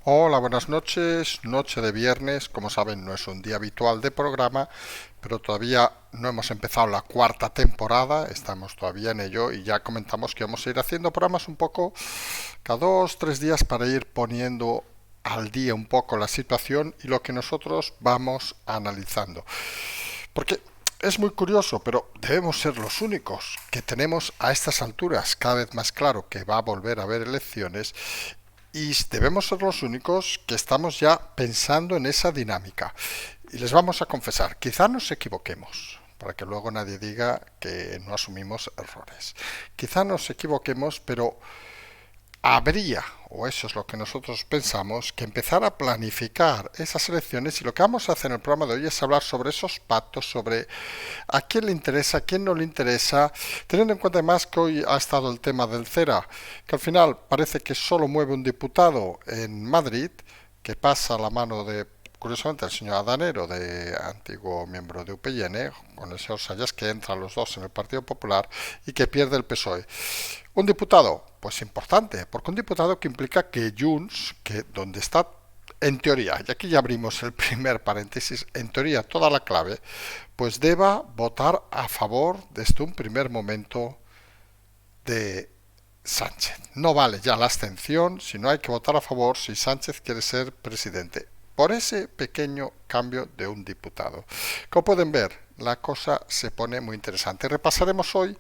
Hola, buenas noches. Noche de viernes. Como saben, no es un día habitual de programa, pero todavía no hemos empezado la cuarta temporada. Estamos todavía en ello y ya comentamos que vamos a ir haciendo programas un poco cada 2, 3 días para ir poniendo al día un poco la situación y lo que nosotros vamos analizando. Porque es muy curioso, pero debemos ser los únicos que tenemos a estas alturas cada vez más claro que va a volver a haber elecciones y debemos ser los únicos que estamos ya pensando en esa dinámica. Y les vamos a confesar, quizá nos equivoquemos, para que luego nadie diga que no asumimos errores. Quizá nos equivoquemos, pero habría, o eso es lo que nosotros pensamos, que empezar a planificar esas elecciones y lo que vamos a hacer en el programa de hoy es hablar sobre esos pactos, sobre a quién le interesa, a quién no le interesa, teniendo en cuenta además que hoy ha estado el tema del CERA, que al final parece que solo mueve un diputado en Madrid, que pasa a la mano de, curiosamente, el señor Adanero, de antiguo miembro de UPyN, con el señor Sayas, que entra los dos en el Partido Popular y que pierde el PSOE. Un diputado, pues importante, porque un diputado que implica que Junts, que donde está en teoría, y aquí ya abrimos el primer paréntesis, en teoría toda la clave, pues deba votar a favor desde un primer momento de Sánchez. No vale ya la abstención, sino hay que votar a favor si Sánchez quiere ser presidente. Por ese pequeño cambio de un diputado. Como pueden ver, la cosa se pone muy interesante. Repasaremos hoy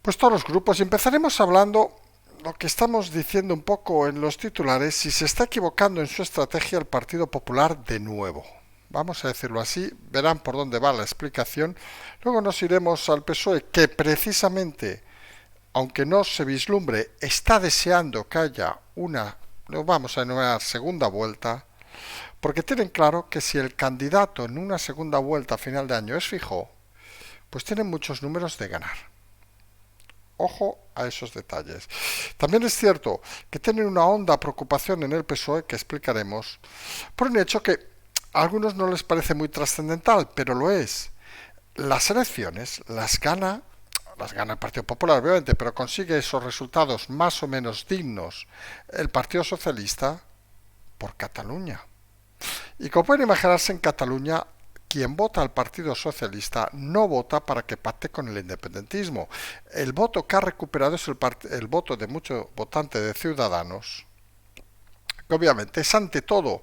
pues todos los grupos y empezaremos hablando lo que estamos diciendo un poco en los titulares, si se está equivocando en su estrategia el Partido Popular de nuevo. Vamos a decirlo así, verán por dónde va la explicación. Luego nos iremos al PSOE, que precisamente, aunque no se vislumbre, está deseando que haya una, lo vamos a denominar segunda vuelta, porque tienen claro que si el candidato en una segunda vuelta a final de año es Feijóo, pues tienen muchos números de ganar. Ojo a esos detalles. También es cierto que tienen una honda preocupación en el PSOE que explicaremos por un hecho que a algunos no les parece muy trascendental, pero lo es. Las elecciones las gana el Partido Popular, obviamente, pero consigue esos resultados más o menos dignos el Partido Socialista por Cataluña. Y como pueden imaginarse, en Cataluña quien vota al Partido Socialista no vota para que pacte con el independentismo. El voto que ha recuperado es el voto de muchos votantes de Ciudadanos, que obviamente es ante todo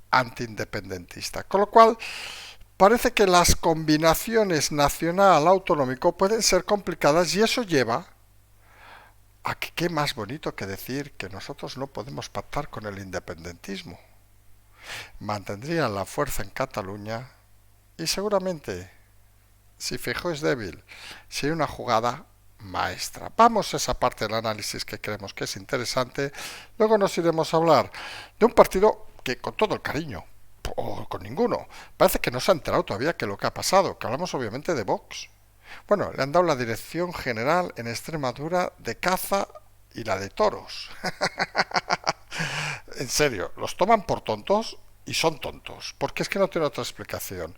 antiindependentista. Con lo cual, parece que las combinaciones nacional-autonómico pueden ser complicadas y eso lleva a que qué más bonito que decir que nosotros no podemos pactar con el independentismo. Mantendrían la fuerza en Cataluña y seguramente, si Feijóo es débil, sería una jugada maestra. Vamos a esa parte del análisis que creemos que es interesante. Luego nos iremos a hablar de un partido que, con todo el cariño, o con ninguno, parece que no se ha enterado todavía que lo que ha pasado, que hablamos obviamente de Vox. Bueno, le han dado la dirección general en Extremadura de caza y la de toros. En serio, los toman por tontos y son tontos, porque es que no tiene otra explicación.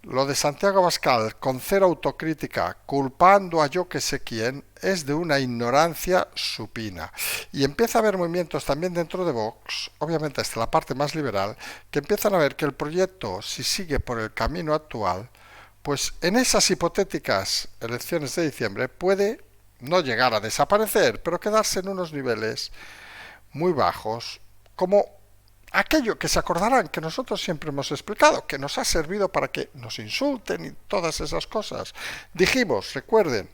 Lo de Santiago Abascal con cero autocrítica, culpando a yo que sé quién, es de una ignorancia supina. Y empieza a haber movimientos también dentro de Vox, obviamente hasta la parte más liberal, que empiezan a ver que el proyecto, si sigue por el camino actual, pues en esas hipotéticas elecciones de diciembre puede no llegar a desaparecer, pero quedarse en unos niveles muy bajos, como aquello que se acordarán que nosotros siempre hemos explicado, que nos ha servido para que nos insulten y todas esas cosas. Dijimos, recuerden,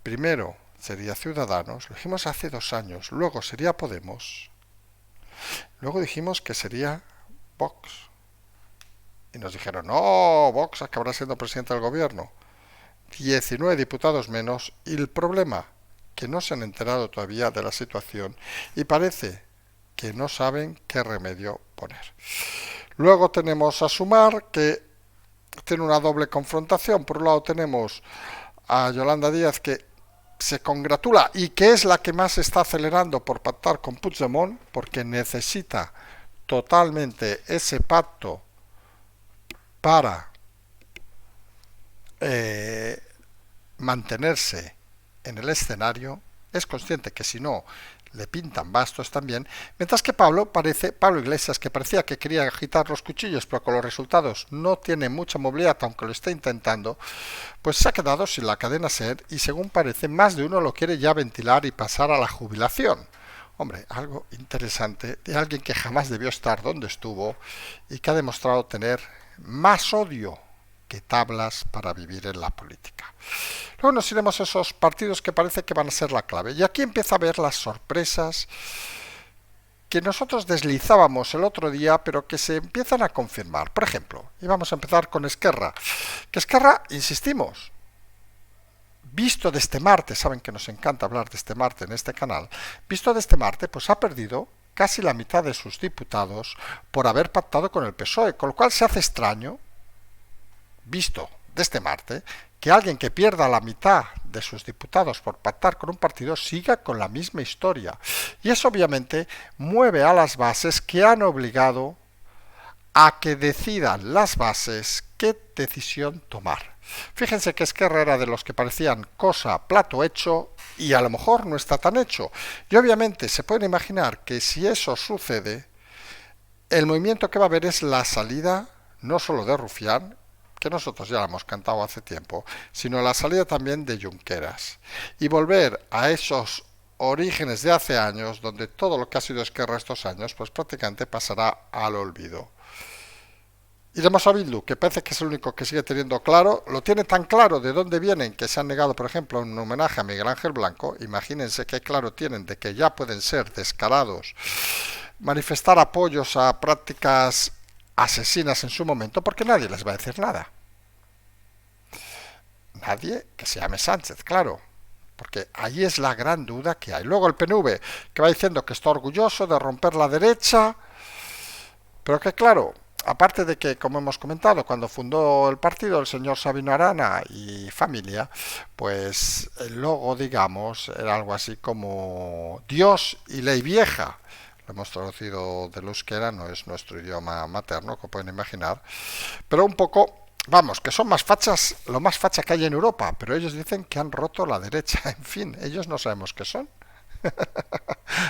primero sería Ciudadanos, lo dijimos hace 2 años, luego sería Podemos, luego dijimos que sería Vox. Y nos dijeron, no, Vox acabará siendo presidente del gobierno. 19 diputados menos y el problema, que no se han enterado todavía de la situación y parece que no saben qué remedio poner. Luego tenemos a Sumar, que tiene una doble confrontación. Por un lado tenemos a Yolanda Díaz, que se congratula y que es la que más está acelerando por pactar con Puigdemont, porque necesita totalmente ese pacto para mantenerse en el escenario. Es consciente que si no le pintan bastos también, mientras que Pablo Iglesias, que parecía que quería agitar los cuchillos, pero con los resultados no tiene mucha movilidad, aunque lo está intentando, pues se ha quedado sin la cadena SER y según parece más de uno lo quiere ya ventilar y pasar a la jubilación. Hombre, algo interesante de alguien que jamás debió estar donde estuvo y que ha demostrado tener más odio que tablas para vivir en la política. Luego nos iremos a esos partidos que parece que van a ser la clave. Y aquí empieza a ver las sorpresas que nosotros deslizábamos el otro día, pero que se empiezan a confirmar. Por ejemplo, y vamos a empezar con Esquerra. Que Esquerra, insistimos, visto de este martes, saben que nos encanta hablar de este martes en este canal, visto de este martes, pues ha perdido casi la mitad de sus diputados por haber pactado con el PSOE, con lo cual se hace extraño, visto de este martes, que alguien que pierda la mitad de sus diputados por pactar con un partido siga con la misma historia. Y eso obviamente mueve a las bases que han obligado a que decidan las bases qué decisión tomar. Fíjense que Esquerra era de los que parecían cosa, plato hecho, y a lo mejor no está tan hecho. Y obviamente se pueden imaginar que si eso sucede, el movimiento que va a haber es la salida no solo de Rufián, que nosotros ya la hemos cantado hace tiempo, sino la salida también de Junqueras. Y volver a esos orígenes de hace años, donde todo lo que ha sido Esquerra estos años, pues prácticamente pasará al olvido. Iremos a Bildu, que parece que es el único que sigue teniendo claro, lo tiene tan claro de dónde vienen, que se han negado, por ejemplo, un homenaje a Miguel Ángel Blanco. Imagínense qué claro tienen de que ya pueden ser descarados, manifestar apoyos a prácticas asesinas en su momento, porque nadie les va a decir nada. Nadie que se llame Sánchez, claro, porque ahí es la gran duda que hay. Luego el PNV, que va diciendo que está orgulloso de romper la derecha, pero que claro, aparte de que, como hemos comentado, cuando fundó el partido el señor Sabino Arana y familia, pues el logo, digamos, era algo así como Dios y ley vieja. Lo hemos traducido del euskera, no es nuestro idioma materno, como pueden imaginar, pero un poco, vamos, que son más fachas, lo más facha que hay en Europa, pero ellos dicen que han roto la derecha. En fin, ellos no sabemos qué son.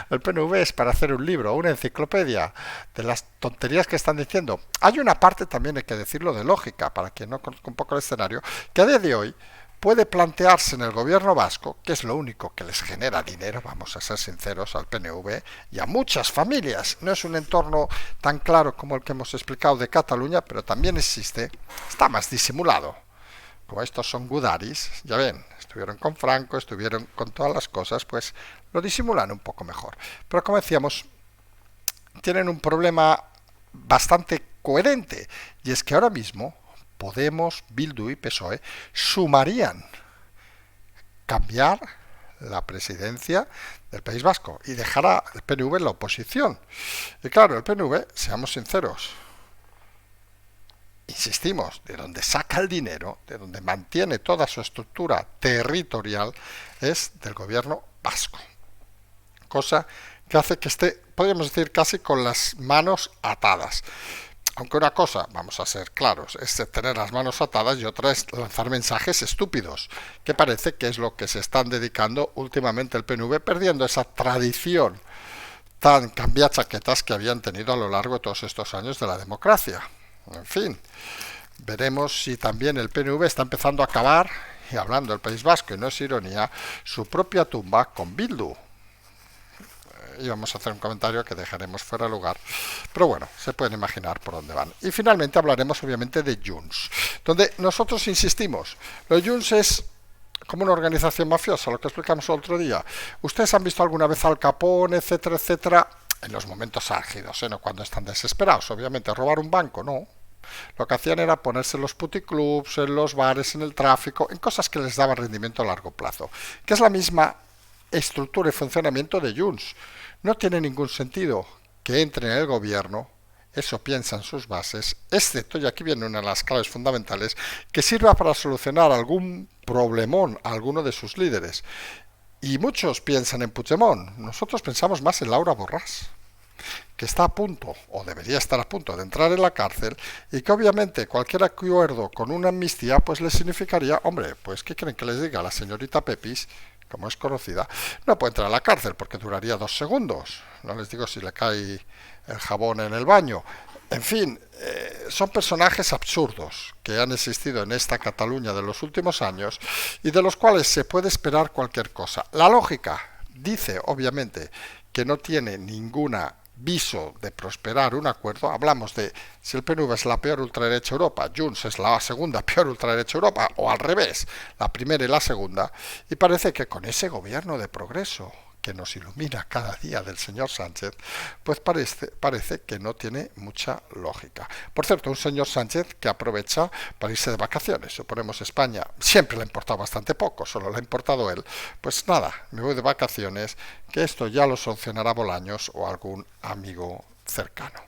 El PNV es para hacer un libro, una enciclopedia de las tonterías que están diciendo. Hay una parte, también hay que decirlo, de lógica, para quien no conozca un poco el escenario, que a día de hoy puede plantearse en el gobierno vasco, que es lo único que les genera dinero, vamos a ser sinceros, al PNV y a muchas familias. No es un entorno tan claro como el que hemos explicado de Cataluña, pero también existe, está más disimulado. Como estos son gudaris, ya ven, estuvieron con Franco, estuvieron con todas las cosas, pues lo disimulan un poco mejor. Pero como decíamos, tienen un problema bastante coherente, y es que ahora mismo Podemos, Bildu y PSOE sumarían cambiar la presidencia del País Vasco y dejar al PNV en la oposición. Y claro, el PNV, seamos sinceros, insistimos, de donde saca el dinero, de donde mantiene toda su estructura territorial, es del gobierno vasco. Cosa que hace que esté, podríamos decir, casi con las manos atadas. Aunque una cosa, vamos a ser claros, es tener las manos atadas y otra es lanzar mensajes estúpidos, que parece que es lo que se están dedicando últimamente el PNV, perdiendo esa tradición tan cambiachaquetas que habían tenido a lo largo de todos estos años de la democracia. En fin, veremos si también el PNV está empezando a cavar, y hablando del País Vasco, y no es ironía, su propia tumba con Bildu. Íbamos a hacer un comentario que dejaremos fuera de lugar, pero bueno, se pueden imaginar por dónde van. Y finalmente hablaremos obviamente de Junts, donde nosotros insistimos, lo de Junts es como una organización mafiosa, lo que explicamos el otro día. Ustedes han visto alguna vez Al Capone, etcétera, etcétera, en los momentos álgidos, no cuando están desesperados, obviamente. Robar un banco, no. Lo que hacían era ponerse en los puticlubs, en los bares, en el tráfico, en cosas que les daban rendimiento a largo plazo, que es la misma estructura y funcionamiento de Junts. No tiene ningún sentido que entre en el gobierno, eso piensan sus bases, excepto, y aquí viene una de las claves fundamentales, que sirva para solucionar algún problemón a alguno de sus líderes. Y muchos piensan en Puigdemont, nosotros pensamos más en Laura Borràs, que está a punto, o debería estar a punto de entrar en la cárcel, y que obviamente cualquier acuerdo con una amnistía pues le significaría, hombre, pues ¿qué quieren que les diga a la señorita Pepis? como es conocida, no puede entrar a la cárcel porque duraría 2 segundos. No les digo si le cae el jabón en el baño. En fin, son personajes absurdos que han existido en esta Cataluña de los últimos años y de los cuales se puede esperar cualquier cosa. La lógica dice, obviamente, que no tiene ninguna viso de prosperar un acuerdo. Hablamos de si el PNV es la peor ultraderecha de Europa, Junts es la segunda peor ultraderecha de Europa, o al revés, la primera y la segunda, y parece que con ese gobierno de progreso que nos ilumina cada día del señor Sánchez, pues parece que no tiene mucha lógica. Por cierto, un señor Sánchez que aprovecha para irse de vacaciones. Suponemos España siempre le ha importado bastante poco, solo le ha importado él. Pues nada, me voy de vacaciones, que esto ya lo solucionará Bolaños o algún amigo cercano.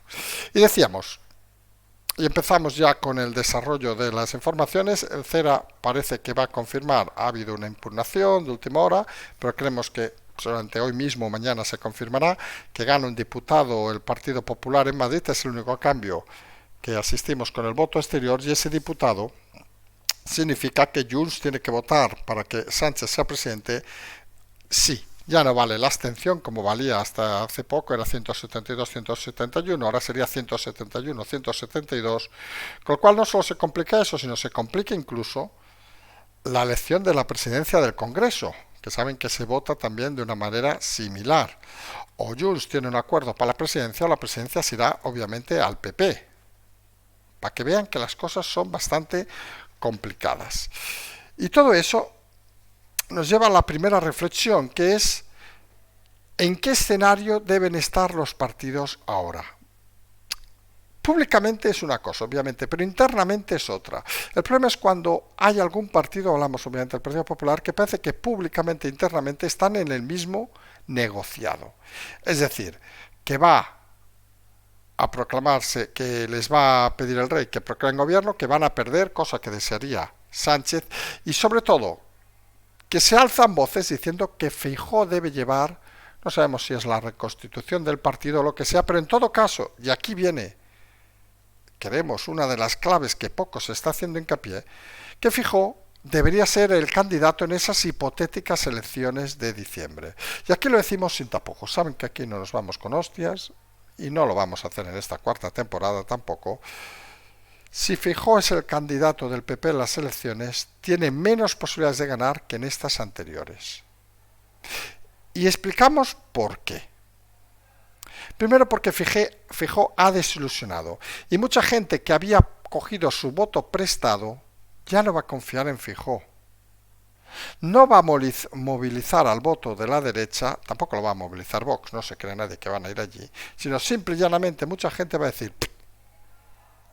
Y decíamos, y empezamos ya con el desarrollo de las informaciones. El CERA parece que va a confirmar, ha habido una impugnación de última hora, pero creemos que solamente hoy mismo o mañana se confirmará que gana un diputado el Partido Popular en Madrid. Es el único cambio que asistimos con el voto exterior, y ese diputado significa que Junts tiene que votar para que Sánchez sea presidente. Sí, ya no vale la abstención como valía hasta hace poco, era 172-171, ahora sería 171-172, con lo cual no solo se complica eso, sino se complica incluso la elección de la presidencia del Congreso, que saben que se vota también de una manera similar. O Junts tiene un acuerdo para la presidencia, o la presidencia se irá obviamente al PP, para que vean que las cosas son bastante complicadas. Y todo eso nos lleva a la primera reflexión, que es ¿en qué escenario deben estar los partidos ahora? Públicamente es una cosa, obviamente, pero internamente es otra. El problema es cuando hay algún partido, hablamos obviamente del Partido Popular, que parece que públicamente e internamente están en el mismo negociado. Es decir, que va a proclamarse, que les va a pedir el rey que proclamen gobierno, que van a perder, cosa que desearía Sánchez, y sobre todo, que se alzan voces diciendo que Feijóo debe llevar, no sabemos si es la reconstitución del partido o lo que sea, pero en todo caso, y aquí viene, queremos una de las claves que poco se está haciendo hincapié, que Feijóo debería ser el candidato en esas hipotéticas elecciones de diciembre. Y aquí lo decimos sin tapujos. Saben que aquí no nos vamos con hostias y no lo vamos a hacer en esta cuarta temporada tampoco. Si Feijóo es el candidato del PP en las elecciones, tiene menos posibilidades de ganar que en estas anteriores. Y explicamos por qué. Primero porque Feijóo ha desilusionado y mucha gente que había cogido su voto prestado ya no va a confiar en Feijóo. No va a movilizar al voto de la derecha, tampoco lo va a movilizar Vox, no se cree nadie que van a ir allí, sino simple y llanamente mucha gente va a decir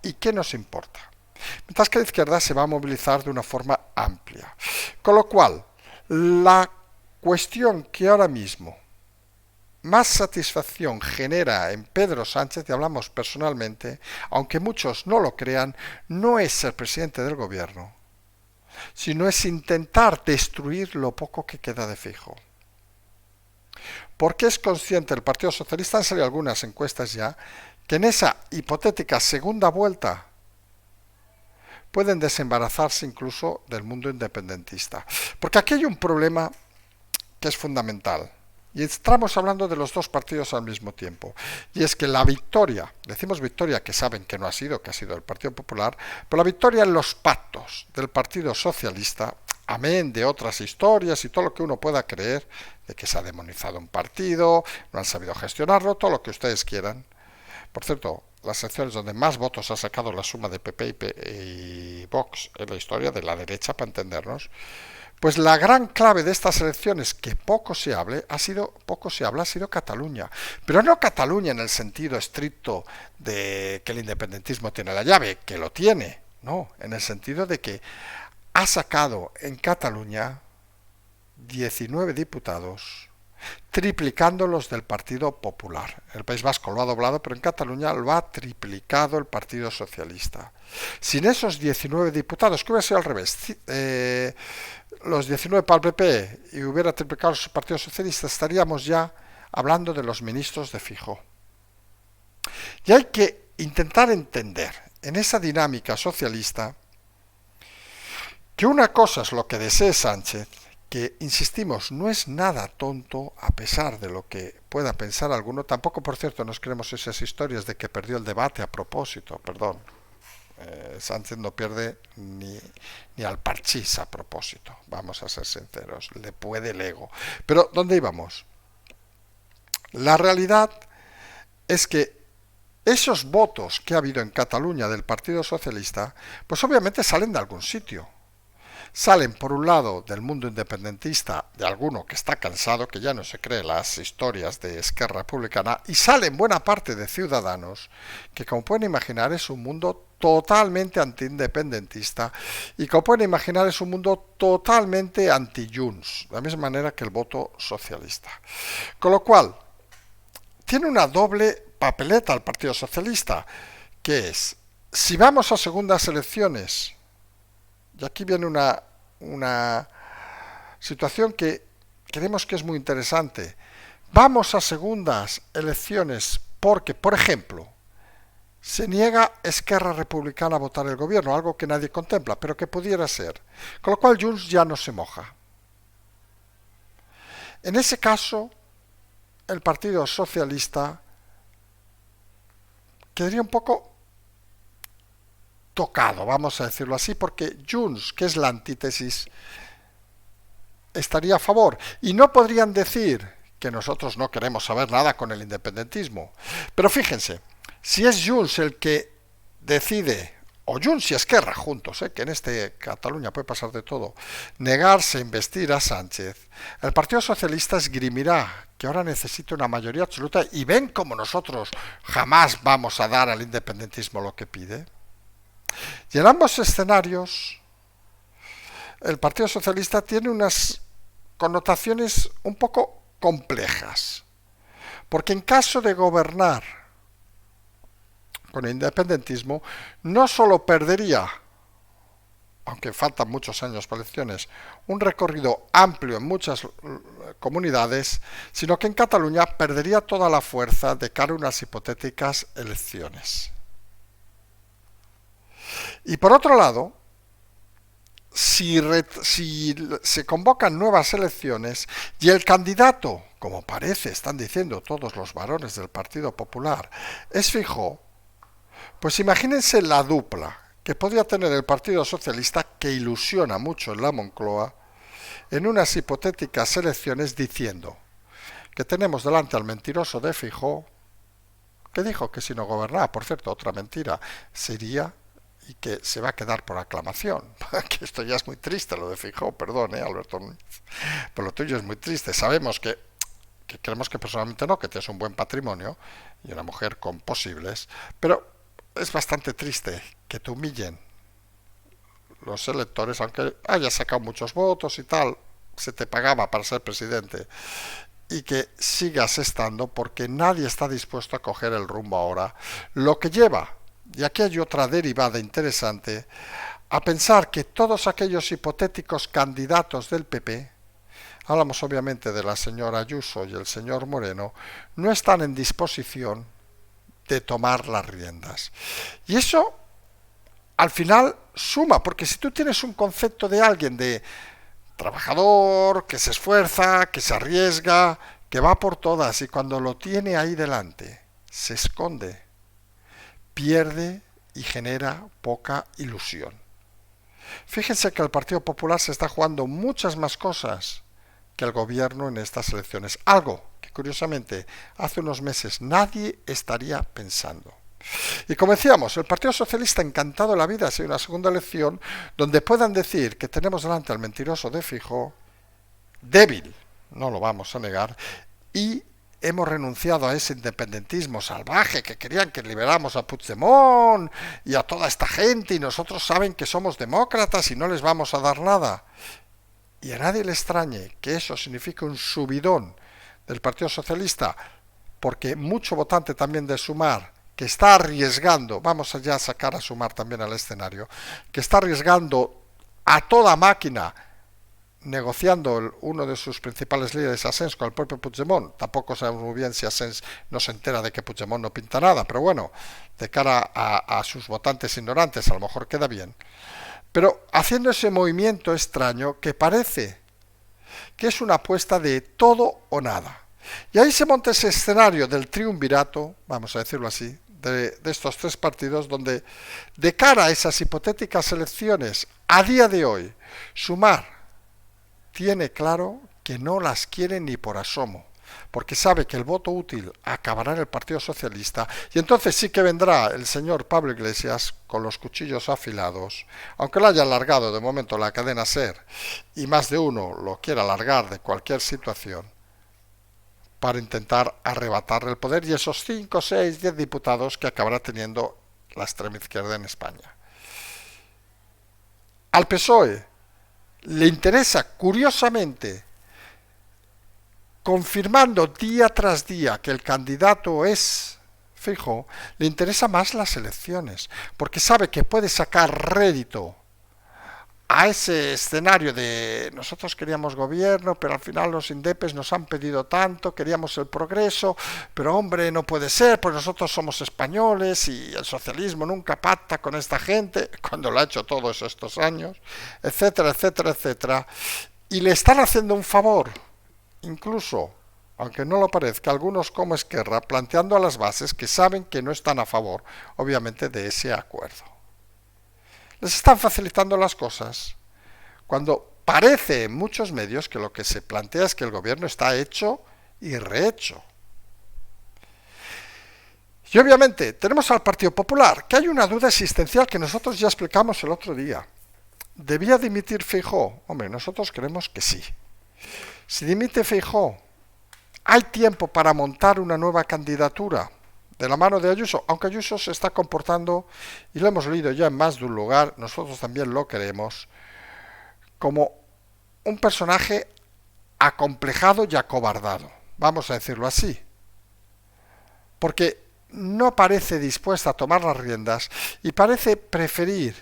¿y qué nos importa? Mientras que la izquierda se va a movilizar de una forma amplia. Con lo cual, la cuestión que ahora mismo más satisfacción genera en Pedro Sánchez, y hablamos personalmente, aunque muchos no lo crean, no es ser presidente del gobierno, sino es intentar destruir lo poco que queda de Feijóo. Porque es consciente el Partido Socialista, han salido algunas encuestas ya, que en esa hipotética segunda vuelta pueden desembarazarse incluso del mundo independentista. Porque aquí hay un problema que es fundamental. Y estamos hablando de los dos partidos al mismo tiempo. Y es que la victoria, decimos victoria que saben que no ha sido, que ha sido el Partido Popular, pero la victoria en los pactos del Partido Socialista, amén de otras historias y todo lo que uno pueda creer, de que se ha demonizado un partido, no han sabido gestionarlo, todo lo que ustedes quieran. Por cierto, las secciones donde más votos ha sacado la suma de PP y Vox en la historia de la derecha, para entendernos. Pues la gran clave de estas elecciones, que poco se habla, ha sido Cataluña. Pero no Cataluña en el sentido estricto de que el independentismo tiene la llave, que lo tiene, no, en el sentido de que ha sacado en Cataluña 19 diputados, triplicando los del Partido Popular. El País Vasco lo ha doblado, pero en Cataluña lo ha triplicado el Partido Socialista. Sin esos 19 diputados, que hubiera sido al revés, los 19 para el PP y hubiera triplicado el Partido Socialista, estaríamos ya hablando de los ministros de Feijóo. Y hay que intentar entender en esa dinámica socialista que una cosa es lo que desee Sánchez, que, insistimos, no es nada tonto a pesar de lo que pueda pensar alguno. Tampoco, por cierto, nos creemos esas historias de que perdió el debate a propósito, perdón. Sánchez no pierde ni al parchís a propósito, vamos a ser sinceros, le puede el ego. Pero, ¿dónde íbamos? La realidad es que esos votos que ha habido en Cataluña del Partido Socialista, pues obviamente salen de algún sitio. Salen, por un lado, del mundo independentista, de alguno que está cansado, que ya no se cree las historias de Esquerra Republicana, y salen buena parte de Ciudadanos, que como pueden imaginar es un mundo totalmente antiindependentista, y como pueden imaginar es un mundo totalmente anti-Junts, de la misma manera que el voto socialista. Con lo cual, tiene una doble papeleta el Partido Socialista, que es, si vamos a segundas elecciones, y aquí viene una situación que creemos que es muy interesante. Vamos a segundas elecciones porque, por ejemplo, se niega Esquerra Republicana a votar el gobierno, algo que nadie contempla, pero que pudiera ser. Con lo cual Junts ya no se moja. En ese caso, el Partido Socialista quedaría un poco tocado, vamos a decirlo así, porque Junts, que es la antítesis, estaría a favor. Y no podrían decir que nosotros no queremos saber nada con el independentismo. Pero fíjense, si es Junts el que decide, o Junts y Esquerra juntos, que en Cataluña puede pasar de todo, negarse a investir a Sánchez, el Partido Socialista esgrimirá que ahora necesita una mayoría absoluta y ven como nosotros jamás vamos a dar al independentismo lo que pide. Y en ambos escenarios, el Partido Socialista tiene unas connotaciones un poco complejas. Porque en caso de gobernar con el independentismo, no solo perdería, aunque faltan muchos años para elecciones, un recorrido amplio en muchas comunidades, sino que en Cataluña perdería toda la fuerza de cara a unas hipotéticas elecciones. Y por otro lado, si se convocan nuevas elecciones y el candidato, como parece, están diciendo todos los varones del Partido Popular, es Feijóo, pues imagínense la dupla que podría tener el Partido Socialista, que ilusiona mucho en la Moncloa, en unas hipotéticas elecciones diciendo que tenemos delante al mentiroso de Feijóo, que dijo que si no gobernaba, por cierto, otra mentira, sería y que se va a quedar por aclamación. Que esto ya es muy triste, lo de Feijóo, perdón, Alberto Núñez, pero lo tuyo es muy triste. Sabemos que creemos que personalmente no, que tienes un buen patrimonio y una mujer con posibles, pero es bastante triste que te humillen los electores, aunque hayas sacado muchos votos y tal, se te pagaba para ser presidente, y que sigas estando porque nadie está dispuesto a coger el rumbo ahora, lo que lleva, y aquí hay otra derivada interesante, a pensar que todos aquellos hipotéticos candidatos del PP, hablamos obviamente de la señora Ayuso y el señor Moreno, no están en disposición de tomar las riendas. Y eso, al final, suma, porque si tú tienes un concepto de alguien de trabajador, que se esfuerza, que se arriesga, que va por todas, y cuando lo tiene ahí delante, se esconde, pierde y genera poca ilusión. Fíjense que el Partido Popular se está jugando muchas más cosas que el gobierno en estas elecciones. Algo que, curiosamente, hace unos meses nadie estaría pensando. Y como decíamos, el Partido Socialista encantado de la vida si hay una segunda elección donde puedan decir que tenemos delante al mentiroso de Feijóo, débil, no lo vamos a negar, y hemos renunciado a ese independentismo salvaje que querían que liberáramos a Puigdemont y a toda esta gente, y nosotros saben que somos demócratas y no les vamos a dar nada. Y a nadie le extrañe que eso signifique un subidón del Partido Socialista, porque mucho votante también de Sumar, que está arriesgando, vamos allá a sacar a Sumar también al escenario, que está arriesgando a toda máquina, negociando uno de sus principales líderes, Asens, con el propio Puigdemont. Tampoco sabemos muy bien si Asens no se entera de que Puigdemont no pinta nada, pero bueno, de cara a sus votantes ignorantes a lo mejor queda bien. Pero haciendo ese movimiento extraño que parece que es una apuesta de todo o nada. Y ahí se monta ese escenario del triunvirato, vamos a decirlo así, de estos tres partidos, donde de cara a esas hipotéticas elecciones, a día de hoy, Sumar tiene claro que no las quiere ni por asomo, porque sabe que el voto útil acabará en el Partido Socialista, y entonces sí que vendrá el señor Pablo Iglesias con los cuchillos afilados, aunque lo haya alargado de momento la cadena SER, y más de uno lo quiera alargar de cualquier situación, para intentar arrebatarle el poder y esos 5, 6, 10 diputados que acabará teniendo la extrema izquierda en España. Al PSOE le interesa, curiosamente, confirmando día tras día que el candidato es Feijóo, le interesa más las elecciones, porque sabe que puede sacar rédito a ese escenario de nosotros queríamos gobierno, pero al final los indepes nos han pedido tanto, queríamos el progreso, pero hombre, no puede ser, pues nosotros somos españoles y el socialismo nunca pacta con esta gente, cuando lo ha hecho todos estos años, etcétera, etcétera, etcétera. Y le están haciendo un favor, incluso, aunque no lo parezca, algunos como Esquerra, planteando a las bases que saben que no están a favor, obviamente, de ese acuerdo. Les están facilitando las cosas, cuando parece en muchos medios que lo que se plantea es que el gobierno está hecho y rehecho. Y obviamente tenemos al Partido Popular, que hay una duda existencial que nosotros ya explicamos el otro día. ¿Debía dimitir Feijóo? Hombre, nosotros creemos que sí. Si dimite Feijóo, ¿hay tiempo para montar una nueva candidatura de la mano de Ayuso? Aunque Ayuso se está comportando, y lo hemos leído ya en más de un lugar, nosotros también lo queremos, como un personaje acomplejado y acobardado, vamos a decirlo así, porque no parece dispuesta a tomar las riendas y parece preferir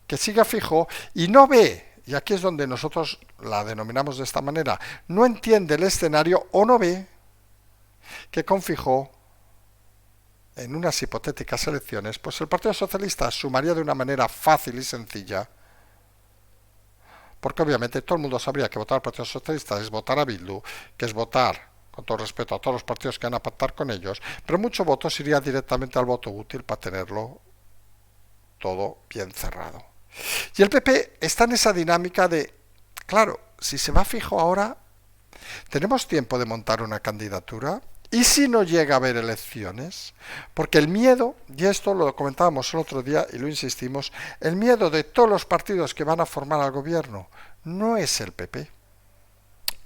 que siga Feijóo y no ve, y aquí es donde nosotros la denominamos de esta manera, no entiende el escenario o no ve que con Feijóo en unas hipotéticas elecciones, pues el Partido Socialista sumaría de una manera fácil y sencilla, porque obviamente todo el mundo sabría que votar al Partido Socialista es votar a Bildu, que es votar, con todo respeto a todos los partidos que van a pactar con ellos, pero muchos votos iría directamente al voto útil para tenerlo todo bien cerrado. Y el PP está en esa dinámica de, claro, si se va Feijóo ahora, ¿tenemos tiempo de montar una candidatura? ¿Y si no llega a haber elecciones? Porque el miedo, y esto lo comentábamos el otro día y lo insistimos, el miedo de todos los partidos que van a formar al gobierno no es el PP.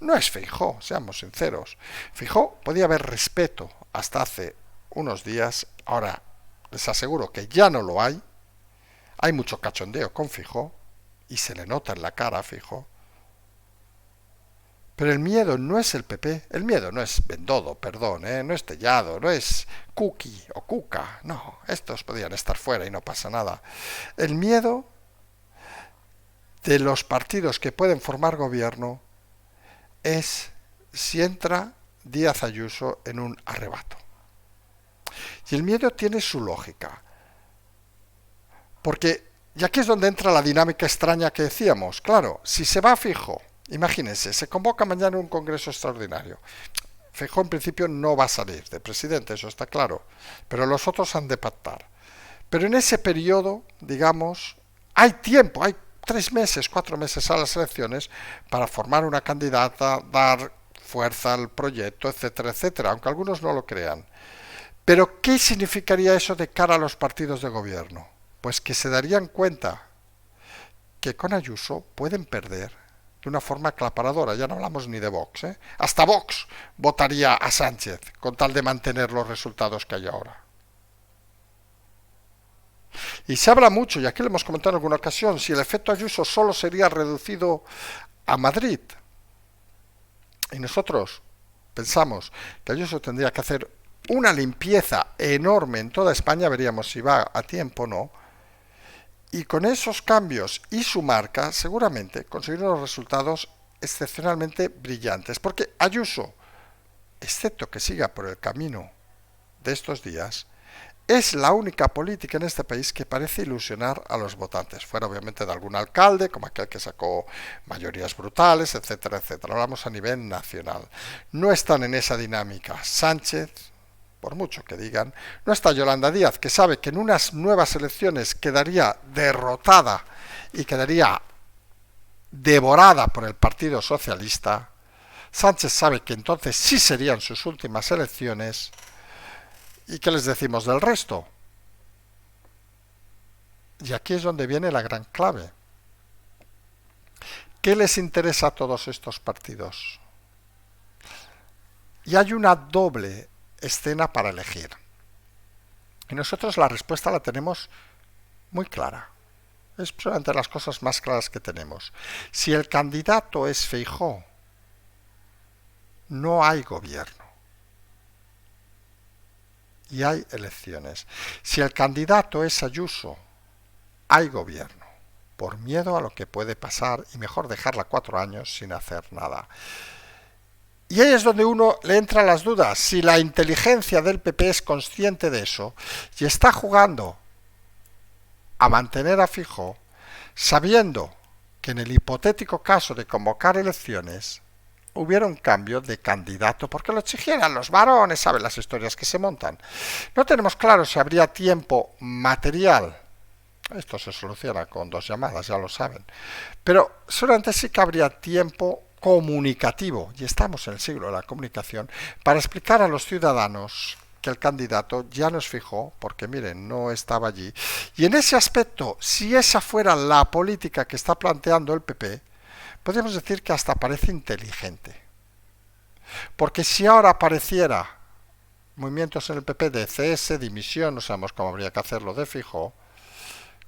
No es Feijóo, seamos sinceros. Feijóo podía haber respeto hasta hace unos días, ahora les aseguro que ya no lo hay. Hay mucho cachondeo con Feijóo y se le nota en la cara a Feijóo. Pero el miedo no es el PP, el miedo no es Bendodo, perdón, no es Tellado, no es Kuki o Kuka, no, estos podían estar fuera y no pasa nada. El miedo de los partidos que pueden formar gobierno es si entra Díaz Ayuso en un arrebato. Y el miedo tiene su lógica, porque, y aquí es donde entra la dinámica extraña que decíamos, claro, si se va Feijóo, imagínense, se convoca mañana un congreso extraordinario. Feijóo en principio no va a salir de presidente, eso está claro, pero los otros han de pactar. Pero en ese periodo, digamos, hay tiempo, hay 3 meses, 4 meses a las elecciones para formar una candidata, dar fuerza al proyecto, etcétera, etcétera, aunque algunos no lo crean. Pero ¿qué significaría eso de cara a los partidos de gobierno? Pues que se darían cuenta que con Ayuso pueden perder de una forma aclaparadora, ya no hablamos ni de Vox, hasta Vox votaría a Sánchez con tal de mantener los resultados que hay ahora. Y se habla mucho, y aquí lo hemos comentado en alguna ocasión, si el efecto Ayuso solo sería reducido a Madrid. Y nosotros pensamos que Ayuso tendría que hacer una limpieza enorme en toda España, veríamos si va a tiempo o no, y con esos cambios y su marca seguramente conseguir unos resultados excepcionalmente brillantes, porque Ayuso, excepto que siga por el camino de estos días, Es la única política en este país que parece ilusionar a los votantes, fuera obviamente de algún alcalde, como aquel que sacó mayorías brutales, etcétera, etcétera. Hablamos a nivel nacional. No están en esa dinámica Sánchez, por mucho que digan, no está Yolanda Díaz, que sabe que en unas nuevas elecciones quedaría derrotada y quedaría devorada por el Partido Socialista. Sánchez sabe que entonces sí serían sus últimas elecciones. ¿Y qué les decimos del resto? Y aquí es donde viene la gran clave. ¿Qué les interesa a todos estos partidos? Y hay una doble escena para elegir. Y nosotros la respuesta la tenemos muy clara. Es probablemente las cosas más claras que tenemos. Si el candidato es Feijóo, no hay gobierno. Y hay elecciones. Si el candidato es Ayuso, hay gobierno, por miedo a lo que puede pasar y mejor dejarla 4 años sin hacer nada. Y ahí es donde uno le entra las dudas, si la inteligencia del PP es consciente de eso y está jugando a mantener a Feijóo, sabiendo que en el hipotético caso de convocar elecciones hubiera un cambio de candidato, porque lo exigieran los varones, saben las historias que se montan. No tenemos claro si habría tiempo material. Esto se soluciona con 2 llamadas, ya lo saben. Pero seguramente sí que habría tiempo comunicativo, y estamos en el siglo de la comunicación, para explicar a los ciudadanos que el candidato ya nos fijó, porque miren, no estaba allí. Y en ese aspecto, si esa fuera la política que está planteando el PP, podríamos decir que hasta parece inteligente. Porque si ahora apareciera movimientos en el PP de cese, dimisión, no sabemos cómo habría que hacerlo de Feijóo,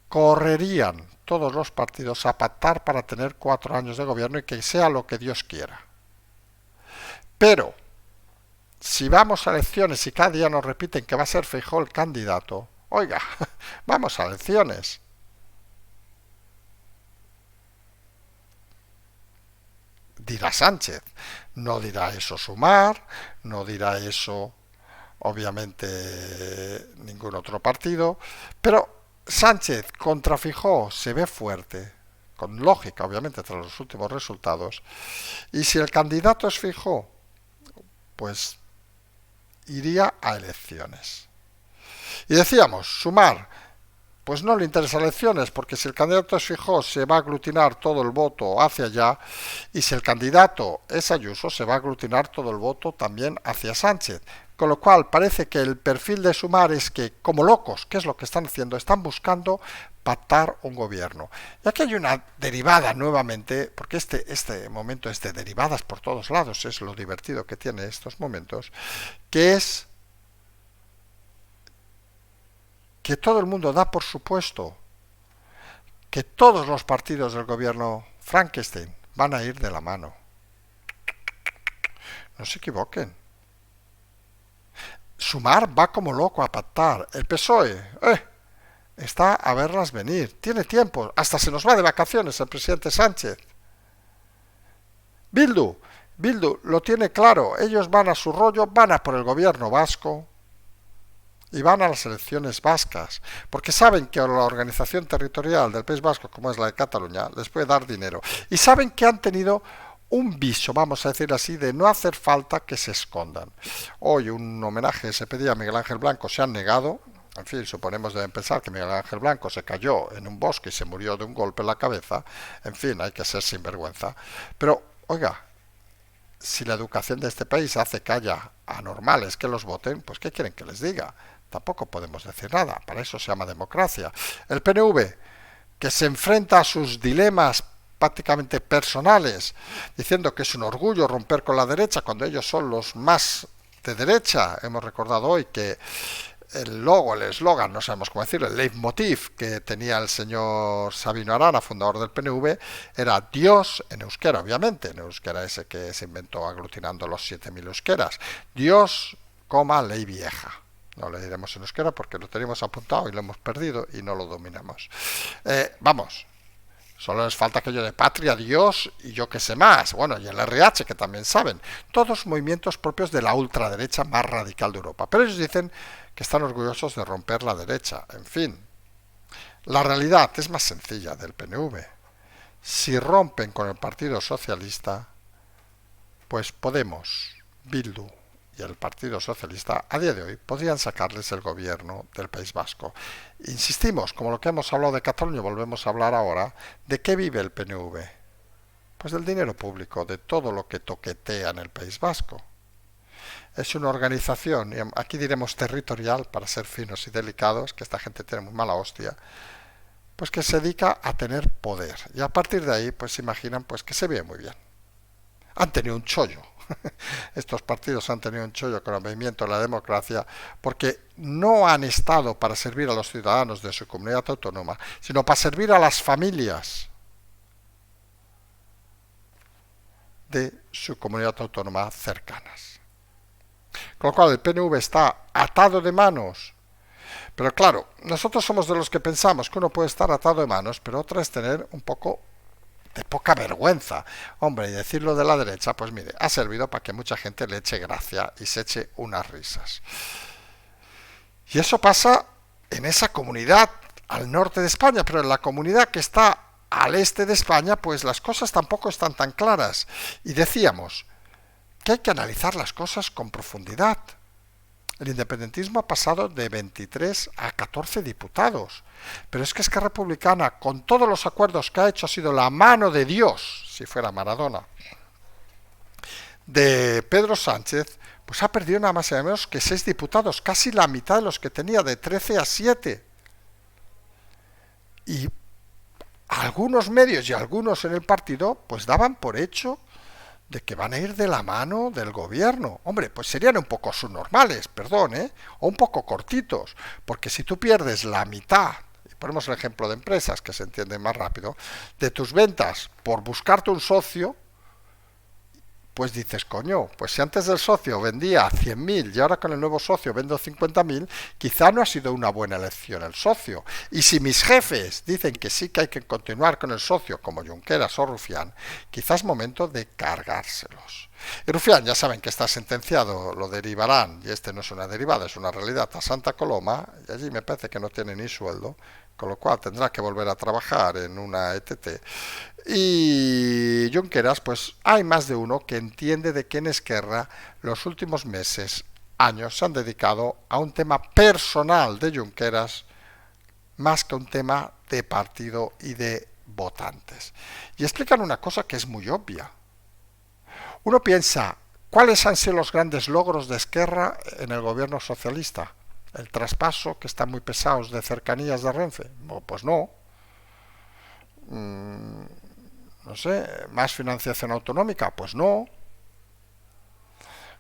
correrían todos los partidos a pactar para tener 4 años de gobierno y que sea lo que Dios quiera. Pero, si vamos a elecciones y cada día nos repiten que va a ser Feijóo el candidato, oiga, vamos a elecciones. Dirá Sánchez, no dirá eso Sumar, no dirá eso obviamente ningún otro partido, pero Sánchez contra Feijóo se ve fuerte, con lógica obviamente tras los últimos resultados, y si el candidato es Feijóo, pues iría a elecciones. Y decíamos, Sumar, pues no le interesa elecciones, porque si el candidato es Feijóo se va a aglutinar todo el voto hacia allá, y si el candidato es Ayuso se va a aglutinar todo el voto también hacia Sánchez. Con lo cual parece que el perfil de Sumar es que, como locos, ¿qué es lo que están haciendo? Están buscando pactar un gobierno. Y aquí hay una derivada nuevamente, porque este momento es de derivadas por todos lados, es lo divertido que tiene estos momentos, que es que todo el mundo da por supuesto que todos los partidos del gobierno Frankenstein van a ir de la mano. No se equivoquen. Sumar va como loco a pactar. El PSOE está a verlas venir. Tiene tiempo. Hasta se nos va de vacaciones el presidente Sánchez. Bildu lo tiene claro. Ellos van a su rollo, van a por el gobierno vasco y van a las elecciones vascas, porque saben que la organización territorial del País Vasco, como es la de Cataluña, les puede dar dinero. Y saben que han tenido un viso, vamos a decir así, de no hacer falta que se escondan. Hoy un homenaje se pedía a Miguel Ángel Blanco, se han negado. En fin, suponemos deben pensar que Miguel Ángel Blanco se cayó en un bosque y se murió de un golpe en la cabeza. En fin, hay que ser sinvergüenza. Pero, oiga, si la educación de este país hace que haya anormales que los voten, pues ¿qué quieren que les diga? Tampoco podemos decir nada, para eso se llama democracia. El PNV, que se enfrenta a sus dilemas prácticamente personales, diciendo que es un orgullo romper con la derecha cuando ellos son los más de derecha. Hemos recordado hoy que el logo, el eslogan, no sabemos cómo decirlo, el leitmotiv que tenía el señor Sabino Arana, fundador del PNV, era Dios, en euskera obviamente, en euskera ese que se inventó aglutinando los 7.000 euskeras, Dios, ley vieja. No le diremos en euskera porque lo teníamos apuntado y lo hemos perdido y no lo dominamos. Vamos, Solo les falta aquello de Patria, Dios y yo que sé más. Bueno, y el RH, que también saben. Todos movimientos propios de la ultraderecha más radical de Europa. Pero ellos dicen que están orgullosos de romper la derecha. En fin, la realidad es más sencilla del PNV. Si rompen con el Partido Socialista, pues Podemos, Bildu y el Partido Socialista a día de hoy podrían sacarles el gobierno del País Vasco. Insistimos, como lo que hemos hablado de Cataluña, volvemos a hablar ahora, ¿de qué vive el PNV? Pues del dinero público, de todo lo que toquetea en el País Vasco. Es una organización, y aquí diremos territorial para ser finos y delicados, que esta gente tiene muy mala hostia, pues que se dedica a tener poder. Y a partir de ahí, pues se imaginan pues que se ve muy bien. Han tenido un chollo. Estos partidos han tenido un chollo con el movimiento de la democracia porque no han estado para servir a los ciudadanos de su comunidad autónoma, sino para servir a las familias de su comunidad autónoma cercanas. Con lo cual el PNV está atado de manos. Pero claro, nosotros somos de los que pensamos que uno puede estar atado de manos, pero otra es tener un poco de poca vergüenza. Hombre, y decirlo de la derecha, pues mire, ha servido para que mucha gente le eche gracia y se eche unas risas. Y eso pasa en esa comunidad al norte de España, pero en la comunidad que está al este de España, pues las cosas tampoco están tan claras. Y decíamos que hay que analizar las cosas con profundidad. El independentismo ha pasado de 23 a 14 diputados. Pero es que Esquerra Republicana, con todos los acuerdos que ha hecho, ha sido la mano de Dios, si fuera Maradona, de Pedro Sánchez, pues ha perdido nada más y nada menos que 6 diputados, casi la mitad de los que tenía, de 13 a 7. Y algunos medios y algunos en el partido, pues daban por hecho de que van a ir de la mano del gobierno. Hombre, pues serían un poco subnormales, perdón, o un poco cortitos, porque si tú pierdes la mitad, y ponemos el ejemplo de empresas que se entienden más rápido, de tus ventas por buscarte un socio, pues dices, coño, pues si antes del socio vendía 100.000 y ahora con el nuevo socio vendo 50.000, quizá no ha sido una buena elección el socio. Y si mis jefes dicen que sí que hay que continuar con el socio, como Junqueras o Rufián, quizás es momento de cargárselos. Y Rufián, ya saben que está sentenciado, lo derivarán, y este no es una derivada, es una realidad, a Santa Coloma, y allí me parece que no tiene ni sueldo, con lo cual tendrá que volver a trabajar en una ETT. Y Junqueras, pues hay más de uno que entiende de que en Esquerra los últimos meses, años, se han dedicado a un tema personal de Junqueras más que un tema de partido y de votantes. Y explican una cosa que es muy obvia. Uno piensa, ¿cuáles han sido los grandes logros de Esquerra en el gobierno socialista? ¿El traspaso, que están muy pesados, de cercanías de Renfe? Pues no. No sé, ¿más financiación autonómica? Pues no.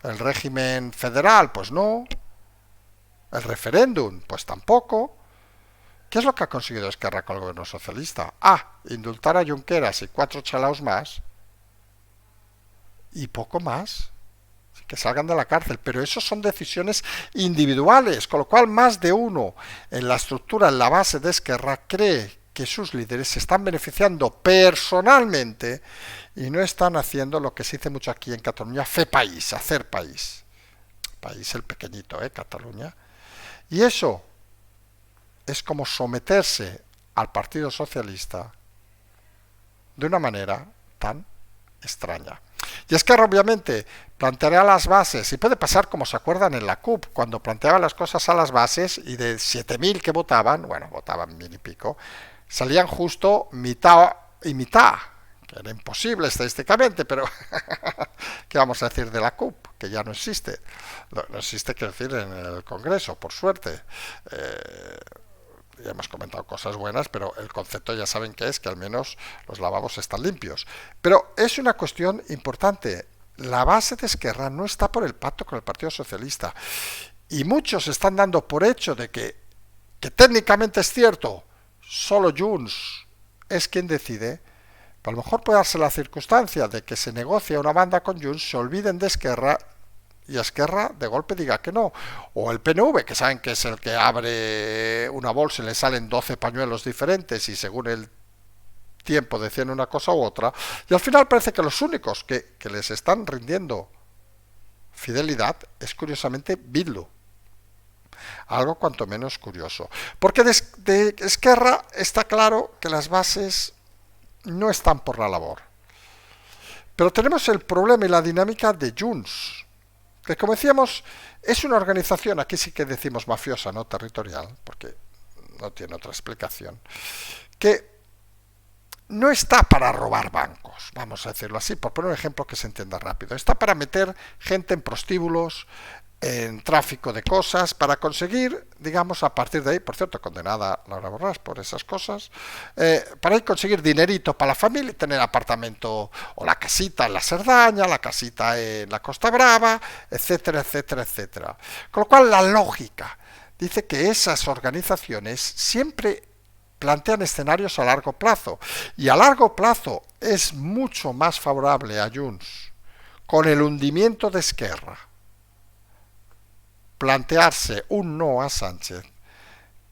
¿El régimen federal? Pues no. ¿El referéndum? Pues tampoco. ¿Qué es lo que ha conseguido Esquerra con el gobierno socialista? Indultar a Junqueras y 4 chalaos más. Y poco más. Que salgan de la cárcel, pero eso son decisiones individuales, con lo cual más de uno en la estructura, en la base de Esquerra, cree que sus líderes se están beneficiando personalmente y no están haciendo lo que se dice mucho aquí en Cataluña, fer país, hacer país. País el pequeñito, Cataluña. Y eso es como someterse al Partido Socialista de una manera tan extraña. Y Esquerra obviamente planteará las bases, y puede pasar como se acuerdan en la CUP, cuando planteaban las cosas a las bases y de 7.000 que votaban, bueno, votaban 1.000 y pico, salían justo mitad y mitad, que era imposible estadísticamente, pero ¿qué vamos a decir de la CUP? Que ya no existe. No existe, quiero decir, en el Congreso, por suerte. Ya hemos comentado cosas buenas, pero el concepto ya saben que es que al menos los lavabos están limpios. Pero es una cuestión importante. La base de Esquerra no está por el pacto con el Partido Socialista. Y muchos están dando por hecho de que técnicamente es cierto, solo Junts es quien decide. Pero a lo mejor puede darse la circunstancia de que se negocia una banda con Junts, se olviden de Esquerra y Esquerra de golpe diga que no. O el PNV, que saben que es el que abre una bolsa y le salen 12 pañuelos diferentes y según el tiempo decían una cosa u otra, y al final parece que los únicos que les están rindiendo fidelidad es curiosamente Bildu. Algo cuanto menos curioso. Porque de Esquerra está claro que las bases no están por la labor. Pero tenemos el problema y la dinámica de Junts, que como decíamos es una organización, aquí sí que decimos mafiosa, no territorial, porque no tiene otra explicación, que no está para robar bancos, vamos a decirlo así, por poner un ejemplo que se entienda rápido. Está para meter gente en prostíbulos, en tráfico de cosas, para conseguir, digamos, a partir de ahí, por cierto, condenada Laura Borràs por esas cosas, para ir conseguir dinerito para la familia y tener apartamento o la casita en la Cerdaña, la casita en la Costa Brava, etcétera, etcétera, etcétera. Con lo cual la lógica dice que esas organizaciones siempre plantean escenarios a largo plazo, y a largo plazo es mucho más favorable a Junts, con el hundimiento de Esquerra, plantearse un no a Sánchez,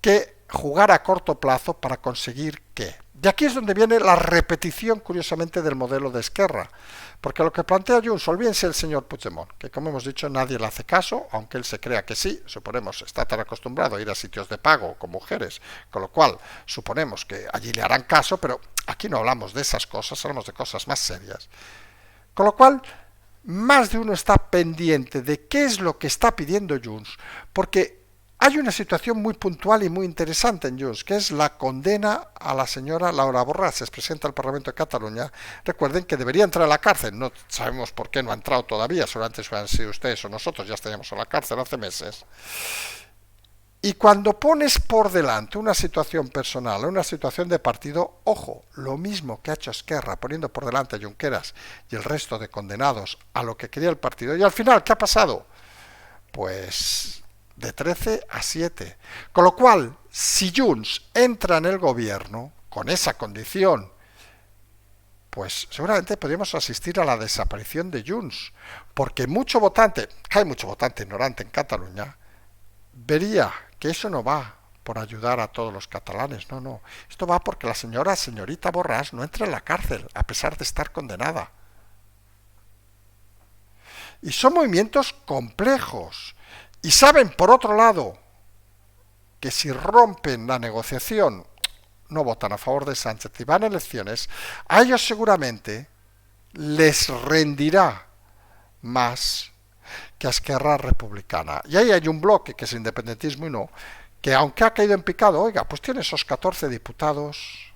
que jugar a corto plazo para conseguir qué. De aquí es donde viene la repetición, curiosamente, del modelo de Esquerra, porque lo que plantea Junts, olvídense el señor Puigdemont, que como hemos dicho nadie le hace caso, aunque él se crea que sí, suponemos está tan acostumbrado a ir a sitios de pago con mujeres, con lo cual suponemos que allí le harán caso, pero aquí no hablamos de esas cosas, hablamos de cosas más serias. Con lo cual, más de uno está pendiente de qué es lo que está pidiendo Junts, porque hay una situación muy puntual y muy interesante en Junts, que es la condena a la señora Laura Borràs, expresidenta del Parlamento de Cataluña. Recuerden que debería entrar a la cárcel, no sabemos por qué no ha entrado todavía, solamente si hubieran sido ustedes o nosotros, ya estaríamos en la cárcel hace meses. Y cuando pones por delante una situación personal, una situación de partido, ojo, lo mismo que ha hecho Esquerra, poniendo por delante a Junqueras y el resto de condenados a lo que quería el partido, y al final, ¿qué ha pasado? Pues de 13 a 7. Con lo cual, si Junts entra en el gobierno con esa condición, pues seguramente podríamos asistir a la desaparición de Junts, porque mucho votante, hay mucho votante ignorante en Cataluña, vería que eso no va por ayudar a todos los catalanes, no. Esto va porque la señorita Borràs no entra en la cárcel, a pesar de estar condenada. Y son movimientos complejos. Y saben, por otro lado, que si rompen la negociación, no votan a favor de Sánchez y van a elecciones, a ellos seguramente les rendirá más que a Esquerra Republicana. Y ahí hay un bloque que es independentismo y no, que aunque ha caído en picado, oiga, pues tiene esos 14 diputados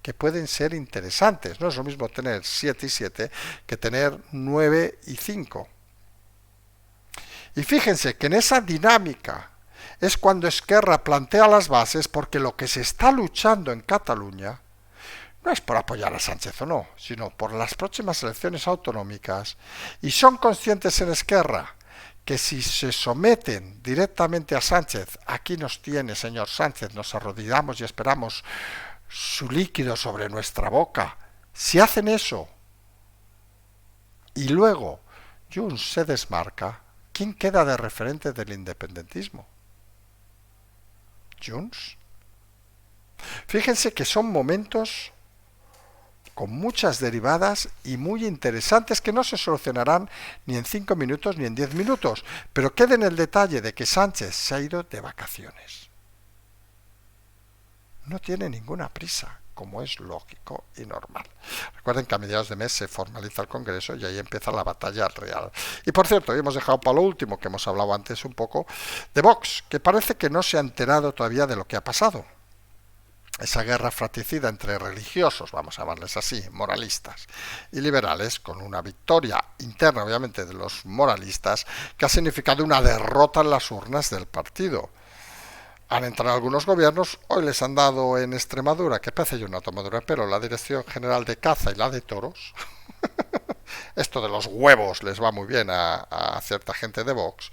que pueden ser interesantes. No es lo mismo tener 7 y 7 que tener 9 y 5. Y fíjense que en esa dinámica es cuando Esquerra plantea las bases, porque lo que se está luchando en Cataluña no es por apoyar a Sánchez o no, sino por las próximas elecciones autonómicas, y son conscientes en Esquerra que si se someten directamente a Sánchez, aquí nos tiene, señor Sánchez, nos arrodillamos y esperamos su líquido sobre nuestra boca. Si hacen eso y luego Junts se desmarca, ¿quién queda de referente del independentismo? Junts. Fíjense que son momentos con muchas derivadas y muy interesantes que no se solucionarán ni en 5 minutos ni en 10 minutos, pero queden el detalle de que Sánchez se ha ido de vacaciones. No tiene ninguna prisa, como es lógico y normal. Recuerden que a mediados de mes se formaliza el Congreso y ahí empieza la batalla real. Y por cierto, hoy hemos dejado para lo último, que hemos hablado antes un poco, de Vox, que parece que no se ha enterado todavía de lo que ha pasado. Esa guerra fratricida entre religiosos, vamos a llamarles así, moralistas y liberales, con una victoria interna, obviamente, de los moralistas, que ha significado una derrota en las urnas del partido. Han entrado algunos gobiernos, hoy les han dado en Extremadura, que parece yo una tomadura de pelo, la Dirección General de Caza y la de Toros. Esto de los huevos les va muy bien a cierta gente de Vox.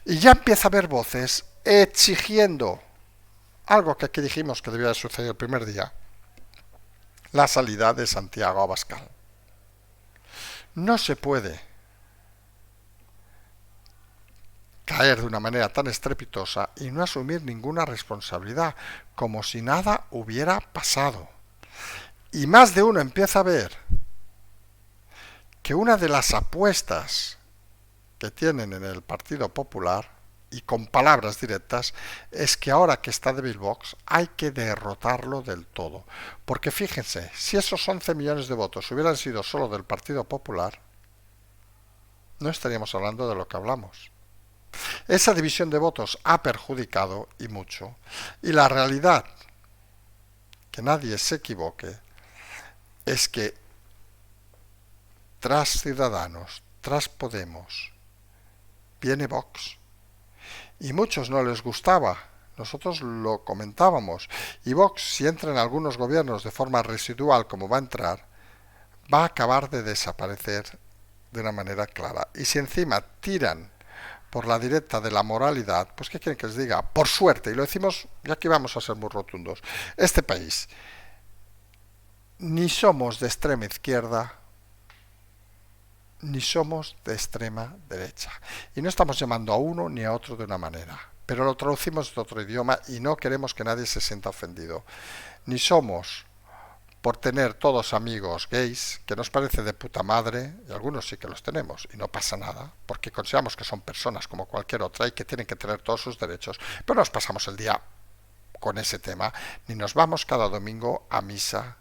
Y ya empieza a haber voces exigiendo algo que aquí dijimos que debía de suceder el primer día: la salida de Santiago Abascal. No se puede caer de una manera tan estrepitosa y no asumir ninguna responsabilidad, como si nada hubiera pasado. Y más de uno empieza a ver que una de las apuestas que tienen en el Partido Popular, y con palabras directas, es que ahora que está débil Vox hay que derrotarlo del todo. Porque fíjense, si esos 11 millones de votos hubieran sido solo del Partido Popular, no estaríamos hablando de lo que hablamos. Esa división de votos ha perjudicado y mucho. Y la realidad, que nadie se equivoque, es que tras Ciudadanos, tras Podemos, viene Vox. Y muchos no les gustaba. Nosotros lo comentábamos. Y Vox, si entra en algunos gobiernos de forma residual como va a entrar, va a acabar de desaparecer de una manera clara. Y si encima tiran por la directa de la moralidad, pues ¿qué quieren que les diga? Por suerte, y lo decimos, y aquí vamos a ser muy rotundos, este país ni somos de extrema izquierda, ni somos de extrema derecha. Y no estamos llamando a uno ni a otro de una manera, pero lo traducimos de otro idioma y no queremos que nadie se sienta ofendido. Ni somos por tener todos amigos gays, que nos parece de puta madre, y algunos sí que los tenemos, y no pasa nada, porque consideramos que son personas como cualquier otra y que tienen que tener todos sus derechos, pero nos pasamos el día con ese tema, ni nos vamos cada domingo a misa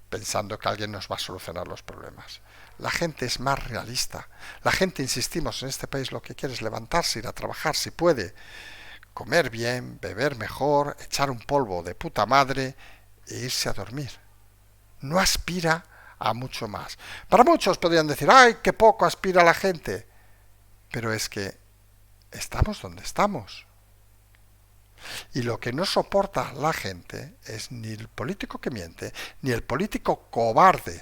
pensando que alguien nos va a solucionar los problemas. La gente es más realista. La gente, insistimos, en este país lo que quiere es levantarse, ir a trabajar si puede, comer bien, beber mejor, echar un polvo de puta madre e irse a dormir. No aspira a mucho más. Para muchos podrían decir, ¡ay, qué poco aspira la gente! Pero es que estamos donde estamos. Y lo que no soporta la gente es ni el político que miente, ni el político cobarde,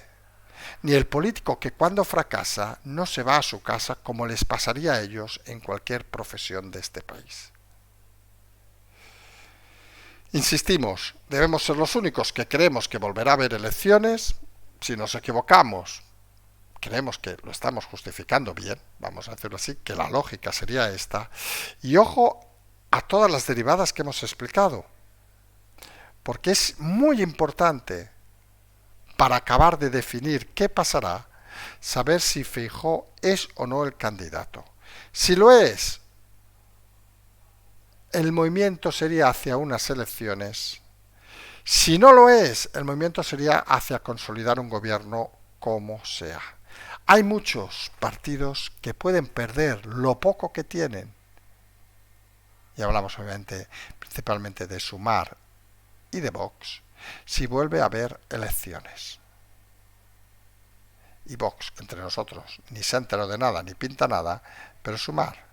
ni el político que cuando fracasa no se va a su casa como les pasaría a ellos en cualquier profesión de este país. Insistimos, debemos ser los únicos que creemos que volverá a haber elecciones. Si nos equivocamos, creemos que lo estamos justificando bien, vamos a decirlo así, que la lógica sería esta. Y ojo a todas las derivadas que hemos explicado, porque es muy importante para acabar de definir qué pasará, saber si Feijóo es o no el candidato. Si lo es, el movimiento sería hacia unas elecciones. Si no lo es, el movimiento sería hacia consolidar un gobierno como sea. Hay muchos partidos que pueden perder lo poco que tienen. Y hablamos obviamente principalmente de Sumar y de Vox, si vuelve a haber elecciones. Y Vox, entre nosotros, ni se ha enterado de nada, ni pinta nada, pero Sumar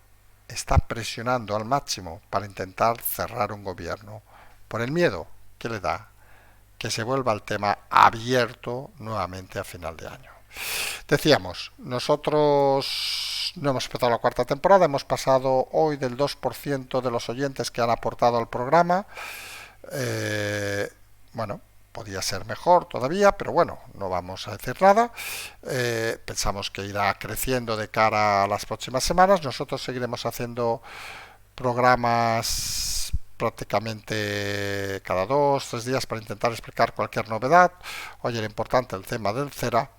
está presionando al máximo para intentar cerrar un gobierno por el miedo que le da que se vuelva el tema abierto nuevamente a final de año. Decíamos, nosotros no hemos empezado la cuarta temporada, hemos pasado hoy del 2% de los oyentes que han aportado al programa. Bueno, podía ser mejor todavía, pero bueno, no vamos a decir nada. Pensamos que irá creciendo de cara a las próximas semanas. Nosotros seguiremos haciendo programas prácticamente cada 2-3 días para intentar explicar cualquier novedad. Hoy era importante el tema del CERA.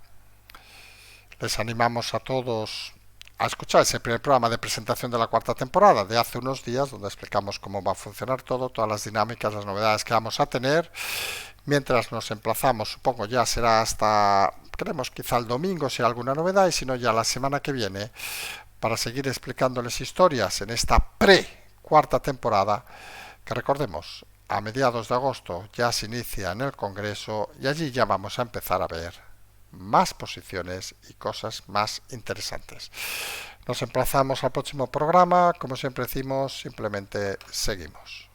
Les animamos a todos a escuchar ese primer programa de presentación de la cuarta temporada de hace unos días, donde explicamos cómo va a funcionar todo, todas las dinámicas, las novedades que vamos a tener. Mientras nos emplazamos, supongo ya será hasta, creemos quizá el domingo si hay alguna novedad, y si no ya la semana que viene, para seguir explicándoles historias en esta pre-cuarta temporada, que recordemos, a mediados de agosto ya se inicia en el Congreso y allí ya vamos a empezar a ver más posiciones y cosas más interesantes. Nos emplazamos al próximo programa, como siempre decimos, simplemente seguimos.